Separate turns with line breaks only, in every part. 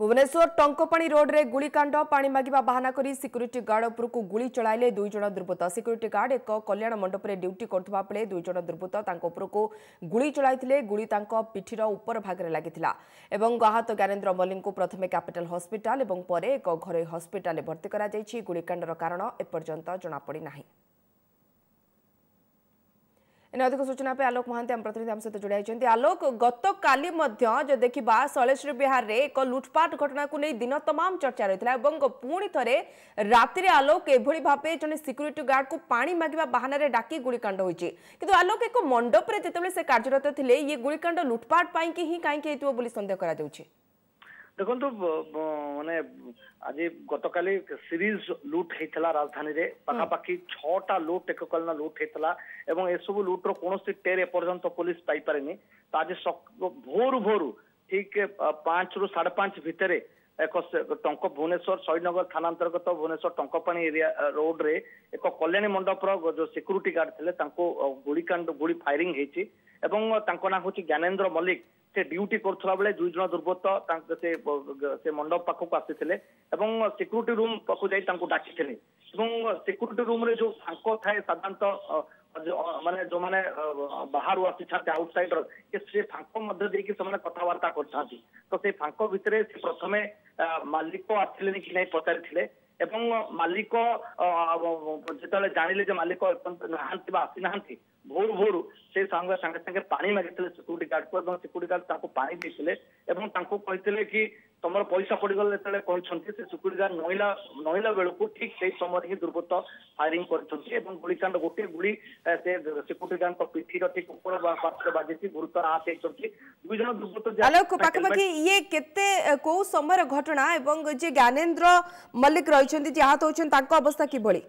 Bhubaneswar Tankapani road रे गुलिकांड पानी मागिबा बहाना करी सिक्यूरिटी गार्ड उपरकू गुली चलाइले दुई जन दुर्बृत्त। सिक्यूरिटी गार्ड एक कल्याण मंडप रे ड्यूटी करथबा बेले दुई जन दुर्बृत्त तांको उपरकू गुली चलाइथिले। गुली तांको पिठीर ऊपर भाग रे लागिथिला एवं आहत ज्ञानेन्द्र मल्लिक को प्रथमे कैपिटल हॉस्पिटल एवं परे एक घरोई हॉस्पिटल भर्ती करा जायछि। गुलिकांडर कारण एपर्यंत जଣା पड़ी नाही। इन अधिक सूचना पे आलोक महांती आम प्रतिनिधि आम सहित जोड़ी होती। आलोक, गत काली जो देखा शैलेश्वरी विहार रे एक लुटपाट घटना को नहीं दिन तमाम चर्चा रही है। पुणी थे राति आलोक एभली भावे जन सिक्यूरीटी गार्ड को पानी मागिबा बहाना रे डाकी गुलिकांड होइछि। किंतु आलोक एक मंडप रे जेतेबेले से कार्यरत थिले ये गुलिकांड लुटपाट पाई कि ही काई के हेतु बोली संदेह करा जाउछि।
देखो माने आज गतकाली सीरीज लुट होता राजधानी रे पाखापाखि 6टा लुट एककालीन लुट होता एवं एसबू लुट्र कौन टेर एपर्यंत पुलिस पाई पारेनी। तो आज भोरु भोरु ठीक 5 ରୁ 5:30 भितर एक टंक भुवनेश्वर शहीदनगर थाना अंतर्गत भुवनेश्वर टंकपाणी एरिया रोड रे एक कल्याणी मंडप जो सिक्यूरीटी गार्ड थे गुली फायरिंग होती ना हूँ ज्ञानेन्द्र मल्लिक। से ड्यूटी करुवा बेले दुई जन दुर्बृत्त से मंडप पाखक आसी सिक्यूरीटी रूम पाखु डाकी सिक्यूरीटी रूम रे जो फांक थाए साधारणतः माने जो माने बाहर आसी आउटसाइडर से फांक मध्य देकी से कथबार्ता करथांती। तो से फांक भितर से प्रथमे मालिक आसिले कि नहीं पचारि मालिक जो जानिले मालिक नहांती आसी ना भोर भोर से संगे संगे पानी मागी सिक्यूरीटी गार्ड को सिक्यूरीटी गार्ड पानी देते कहते कि तुम पैसा पड़गल से सिक्यूरीटी गार्ड नईला बेलू ठीक से समय ही दुर्बृत्त फायरिंग कर गुलिकांड गोटे गुली से सिक्यूरीटी गार्ड पिठीर ठीक ऊपर पार्श्व बाजी गुरुतर आहत होती। दुई जन दुर्बृत्त
ये केते को समय घटना एवं जे ज्ञानेन्द्र मल्लिक रही आहत होती अवस्था किभली?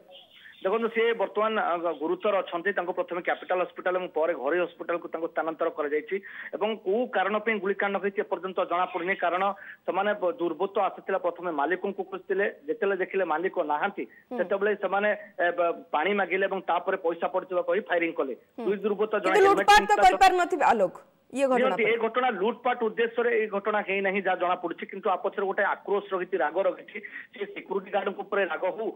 देखो सी बर्तमान गुरुतर अच्छा प्रथम कैपिटल हॉस्पिटल और घरोई हॉस्पिटल को स्थानांतर कौ कारण गुलिकांड होती एपर्यंत जना पड़नी। कारण से दुर्बृत्त आसी प्रथम मालिक को खोजते जिते देखिले मालिक नहांती से पानी मागिले पैसा पड़ता कही फायरिंग कले। दुई दुर्बृत्त
आलोक ये
घटना लुटपाट उद्देश्य ये घटना है ना जहाँ जना पड़ी कि आपछे गोटे आक्रोश रही राग रही सिक्यूरीटी गार्ड राग हो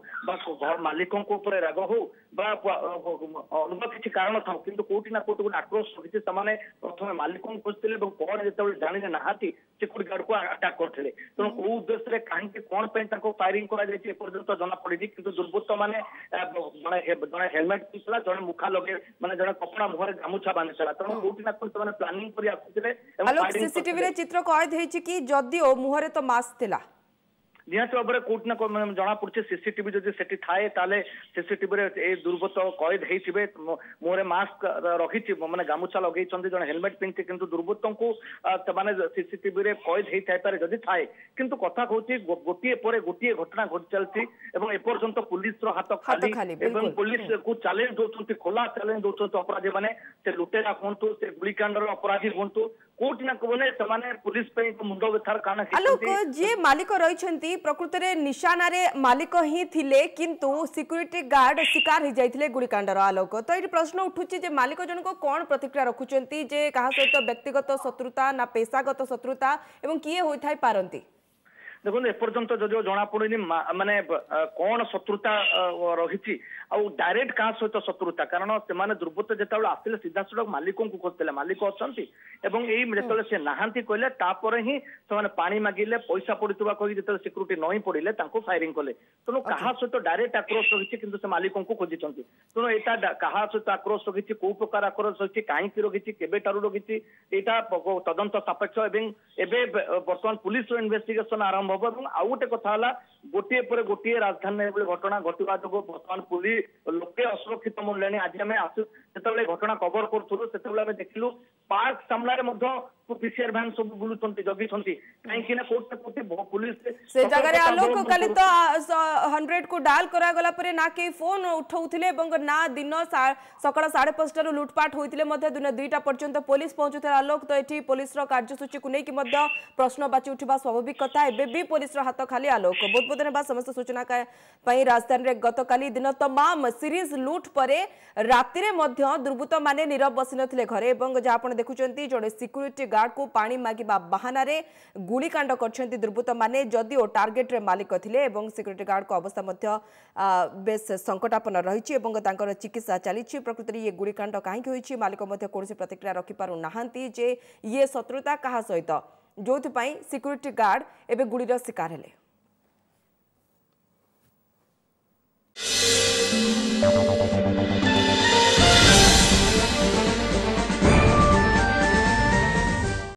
घर मालिकों राग हो अलग किसी कारण था कि कौटी ना कौटी गोटे आक्रोश रही प्रथम मालिकों खोजते पर जो जाने नहांती सिक्यूरीटी गार्ड को अटैक करते तेणु कौ उद्देश्य कहीं कौन फायरिंग करपर्यंत जना पड़ी कि दुर्बृत्त मैंने जड़े हेलमेट पिंधला जड़े मुखा लगे मैंने जड़े कपड़ा मुहर गामुछा बांधीला तेणु कौटी ना कौटी प्लानिंग
सीसीटीवी रे चित्र कैद होइछि कि जदिओ मुहरे तो मास्क थिला
निहत भाव में कौटना जना पड़ी सीसीटीवी जो थाए सीसीटीवी रे दुर्बृत्त कैद होते मुहरे मास्क रखी माने गामुछा लगे जन हेलमेट पिंधि किंतु दुर्बृत्त को सीसीटीवी रे कैद होता पारे जदि थाए किंतु कथा कहूँ गोटे पर गोटे घटना घटी चलती एपर्यंत पुलिस हाथ खाली पुलिस को चैलेंज दौरान खोला चैलेंज दौरान अपराधी मैंने से लुटेरा कहतु से गुलिकांडर अपराधी कहतु कौटी ना कहने पुलिस मुंड व्यथार कारण
जे मालिक रही प्रकृत में निशाना रे मालिक ही थिले किंतु सिक्यूरीटी गार्ड शिकार हो जाइथिले गुलिकांडर। आलोक, तो ये प्रश्न उठुची जे मालिक जन को कौन प्रतिक्रिया रखुचंती जे कहा सहित व्यक्तिगत शत्रुता ना पेशागत शत्रुता एवं किए होइथाय पारंती?
देखो एपर्यंत जो जना पड़ी माने कौन शत्रुता रही डायरेक्ट क्या सहित शत्रुता कारण से दुर्बृत्त जो आसते सीधा सड़क मालिकों को खोजते मालिक अच्छा जो से नहांती कहले तापर ही से पानी मागिले पैसा पड़ता कही जो सिक्यूरीटी नई पड़े फायरिंग कले तेणु क्या सहित डायरेक्ट आक्रोश रही कि से मालिकों को खोजी तेणु यहाँ क्या सहित आक्रोश रही कौ प्रकार आक्रोश रही कहीं रही केबेठारू रही यहाँ तदंत सापेक्ष बर्तमान पुलिस इन्वेस्टिगेशन आरंभ आउ गोटे कथा गोटे पर गोटे राजधानी घटना घटवा जो बर्तमान पुलिस लोके असुरक्षित मिलने। आज आम आसु जो घटना कवर करूँ देखिलु पार्क सामने पीसीआर भैन सब बुलूं जगी कहीं पुलिस
से जगह आलोक काली तो 100 को डायल करागला परे ना के फोन उठाउथिले ना दिन सकाळ 5:30 लुटपाट होइथिले दिन 2टा पर्यंत पुलिस पहुंचुथला। आलोक, तो एठी पुलिस कार्यसूची को लेकिन प्रश्नवाची उठा स्वाभाविक कथा एबे भी पुलिस हाथ खाली। आलोक, बहुत बहुत धन्यवाद समस्त सूचना राजधानी में गतकाली दिन तमाम सीरीज लुट परे राति दुर्बृत्त माने नीरव बसी नथिले घरे जहाँ देखुं जड़े सिक्यूरीटी गार्ड को पानी मागिबा बहाना रे गुलिकांड करछन्ती दुर्बृत्त माने जदिओ टार्गेट रे मालिक थिले एवं सिक्यूरिटी गार्ड को अवस्था मध्य बेस संकटापन्न रहिछि एवं तांकर चिकित्सा चलीछि। प्रकृति रे ये गुलिकांड काहेकि होइछि मालिक मध्य कोनोसी प्रतिक्रिया रखि पारु नाहांती जे ये शत्रुता कहा सहित जोथि पई सिक्यूरिटी गार्ड एबे गुलीर शिकार हेले।